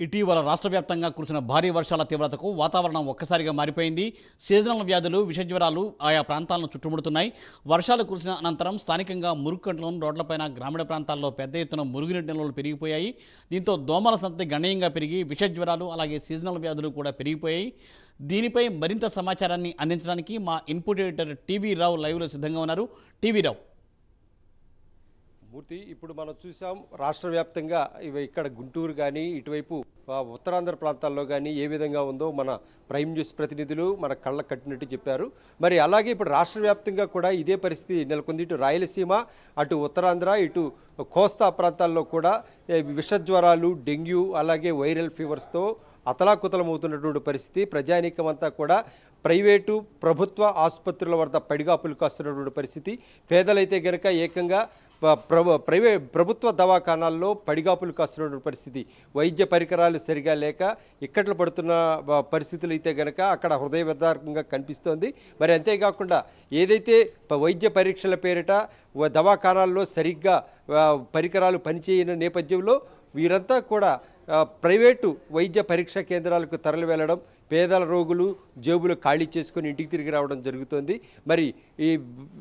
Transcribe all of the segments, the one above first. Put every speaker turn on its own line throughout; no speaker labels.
ఇటీవల రాష్ట్ర వ్యాప్తంగా కురిసిన భారీ వర్షాల తీవ్రతకు వాతావరణం ఒక్కసారిగా మారిపోయింది. సీజనల్ వ్యాధులు, విషజ్వరాలు ఆయా ప్రాంతాలను చుట్టుముడుతున్నాయి. వర్షాలు కురిసిన అనంతరం స్థానికంగా మురుగుకంటలను, రోడ్లపైన గ్రామీణ ప్రాంతాల్లో పెద్ద ఎత్తున మురుగునీటి నిల్వలు పెరిగిపోయాయి. దీంతో దోమల సంతతి గణనీయంగా పెరిగి విషజ్వరాలు అలాగే సీజనల్ వ్యాధులు కూడా పెరిగిపోయాయి. దీనిపై మరింత సమాచారాన్ని అందించడానికి మా ఇన్పుట్ ఎడిటర్ టీవీ రావు లైవ్లో సిద్ధంగా ఉన్నారు. టీవీ రావు.
మూర్తి, ఇప్పుడు మనం చూసాం రాష్ట్ర వ్యాప్తంగా ఇక్కడ గుంటూరు కానీ ఇటువైపు ఉత్తరాంధ్ర ప్రాంతాల్లో కానీ ఏ విధంగా ఉందో మన ప్రైమ్ న్యూస్ ప్రతినిధులు మన కళ్ళ కట్టినట్టు చెప్పారు. మరి అలాగే ఇప్పుడు రాష్ట్ర వ్యాప్తంగా కూడా ఇదే పరిస్థితి నెలకొంది. ఇటు రాయలసీమ, అటు ఉత్తరాంధ్ర, ఇటు కోస్తా ప్రాంతాల్లో కూడా విషజ్వరాలు, డెంగ్యూ అలాగే వైరల్ ఫీవర్స్తో అతలాకుతలమవుతున్నటువంటి పరిస్థితి. ప్రజానీకం అంతా కూడా ప్రైవేటు, ప్రభుత్వ ఆసుపత్రుల వద్ద పడిగాపులు కాస్తున్నటువంటి పరిస్థితి. పేదలైతే గనక ఏకంగా ప్రభుత్వ దవాఖానాల్లో పడిగాపులు కాస్తున్నటువంటి పరిస్థితి. వైద్య పరికరాలు సరిగా లేక ఇక్కట్లు పడుతున్న పరిస్థితులు అయితే గనక అక్కడ హృదయ విదారకంగా కనిపిస్తోంది. మరి అంతేకాకుండా ఏదైతే వైద్య పరీక్షల పేరిట దవాఖానాల్లో సరిగ్గా పరికరాలు పనిచేయని నేపథ్యంలో వీరంతా కూడా ప్రైవేటు వైద్య పరీక్షా కేంద్రాలకు తరలి వెళ్ళడం, పేదల రోగులు జేబులు ఖాళీ చేసుకుని ఇంటికి తిరిగి రావడం జరుగుతుంది. మరి ఈ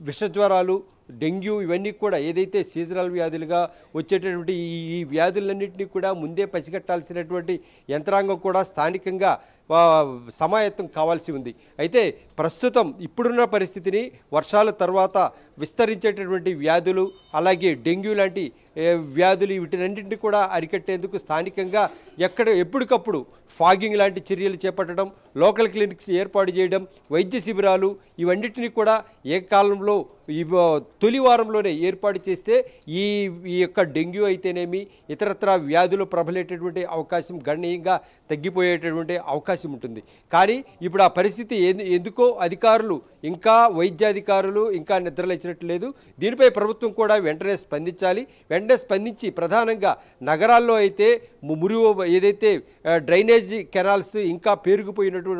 విషజ్వరాలు, డెంగ్యూ ఇవన్నీ కూడా ఏదైతే సీజనల్ వ్యాధులుగా వచ్చేటటువంటి ఈ వ్యాధులన్నింటినీ కూడా ముందే పసిగట్టాల్సినటువంటి యంత్రాంగం కూడా స్థానికంగా సమాయత్తం కావాల్సి ఉంది. అయితే ప్రస్తుతం ఇప్పుడున్న పరిస్థితిని వర్షాల తర్వాత విస్తరించేటటువంటి వ్యాధులు అలాగే డెంగ్యూ లాంటి వ్యాధులు వీటినన్నింటినీ కూడా అరికట్టేందుకు స్థానికంగా ఎప్పటికప్పుడు ఫాగింగ్ లాంటి చర్యలు చేపట్టడం, లోకల్ క్లినిక్స్ ఏర్పాటు చేయడం, వైద్య శిబిరాలు ఇవన్నిటినీ కూడా ఏకకాలంలో తొలి వారంలోనే ఏర్పాటు చేస్తే ఈ యొక్క డెంగ్యూ అయితేనేమి ఇతరత్ర వ్యాధులు ప్రబలేటటువంటి అవకాశం గణనీయంగా తగ్గిపోయేటటువంటి అవకాశం ఉంటుంది. కానీ ఇప్పుడు ఆ పరిస్థితి ఎందుకో అధికారులు ఇంకా వైద్యాధికారులు ఇంకా నిద్రలేచినట్టు లేదు. దీనిపై ప్రభుత్వం కూడా వెంటనే స్పందించాలి. వెంటనే స్పందించి ప్రధానంగా నగరాల్లో అయితే ఏదైతే డ్రైనేజీ కెనాల్స్ ఇంకా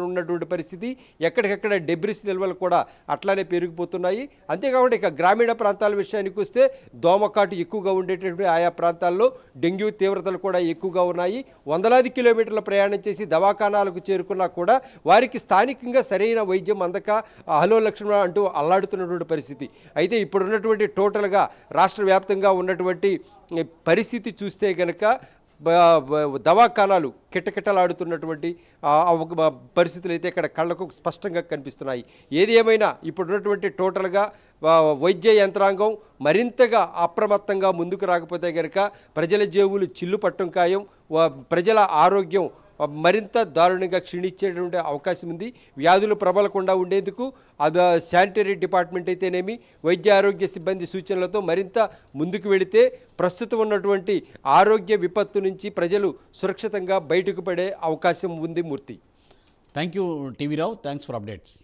ఉన్నటువంటి పరిస్థితి, ఎక్కడికెక్కడ డెబ్రిస్ నిల్వలు కూడా అట్లానే పెరిగిపోతున్నాయి. అంతేకాకుండా ఇక గ్రామీణ ప్రాంతాల విషయానికి వస్తే దోమకాటు ఎక్కువగా ఉండేటటువంటి ఆయా ప్రాంతాల్లో డెంగ్యూ తీవ్రతలు కూడా ఎక్కువగా ఉన్నాయి. వందలాది కిలోమీటర్ల ప్రయాణం చేసి దవాఖానాలకు చేరుకున్నా కూడా వారికి స్థానికంగా సరైన వైద్యం అందక హలో లక్షణ అంటూ అల్లాడుతున్నటువంటి పరిస్థితి. అయితే ఇప్పుడున్నటువంటి టోటల్గా రాష్ట్ర వ్యాప్తంగా ఉన్నటువంటి పరిస్థితి చూస్తే కనుక దవాఖానాలు కిటకిటలాడుతున్నటువంటి పరిస్థితులు అయితే ఇక్కడ కళ్ళకు స్పష్టంగా కనిపిస్తున్నాయి. ఏది ఏమైనా ఇప్పుడున్నటువంటి టోటల్గా వైద్య యంత్రాంగం మరింతగా అప్రమత్తంగా ముందుకు రాకపోతే కనుక ప్రజల జేబులు చిల్లు పట్టం ఖాయం, ప్రజల ఆరోగ్యం మరింత దారుణంగా క్షీణించేటువంటి అవకాశం ఉంది. వ్యాధులు ప్రబలకుండా ఉండేందుకు శానిటరీ డిపార్ట్మెంట్ అయితేనేమి వైద్య ఆరోగ్య సిబ్బంది సూచనలతో మరింత ముందుకు వెళితే ప్రస్తుతం ఉన్నటువంటి ఆరోగ్య విపత్తు నుంచి ప్రజలు సురక్షితంగా బయటకు పడే అవకాశం ఉంది. Murthy,
thank you TV Rao. Thanks for updates.